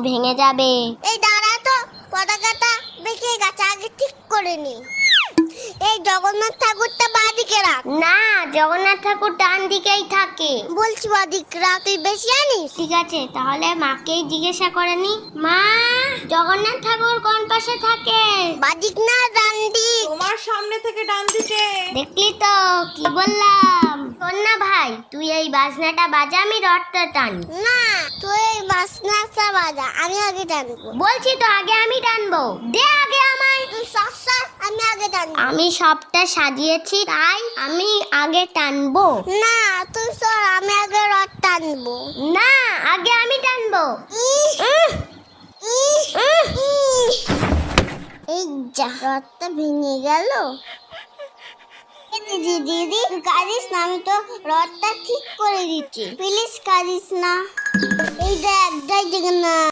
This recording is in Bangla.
ভেঙে যাবে। এই দাঁড়া তো, পতাকাটা বেঁকে গেছে, আগে ঠিক করে নি। এই জগন্নাথ ঠাকুরটা বাঁদিকে রাখ। না, জগন্নাথ ঠাকুর ডান দিকেই থাকে। বলছি বাঁদিকে রাখ, তুই বেশি জানিস। ঠিক আছে, তাহলে মাকেই জিজ্ঞাসা করে নি। মা, জগন্নাথ ঠাকুর কোন পাশে থাকে? বাঁদিক না ডান দিক? তোমার সামনে থেকে ডান দিকে। দেখলি তো কি বললাম। শোন না ভাই, তুই এই বাজনাটা বাজা, আমি রথটা টানি। না, তুই এই বাসনাটা বাজা, আমি আগে টানবো। বলছি তো আগে আমি টানবো, দে আগে আমায়। তুই সস্তা, আমি আগে টানবো। আমি সবটা সাজিয়েছি, তাই আমি আগে টানবো। না, তুই সর, আমি আগে রথ টানবো। না, আগে আমি টানবো। এই যা, রথটা ভেঙে গেল। দিদি দিদি, তুই কাঁদিস না, আমি তো রথটা ঠিক করে দিচ্ছি, প্লিজ কাঁদিস না। এই দেখ, জয় জগন্নাথ।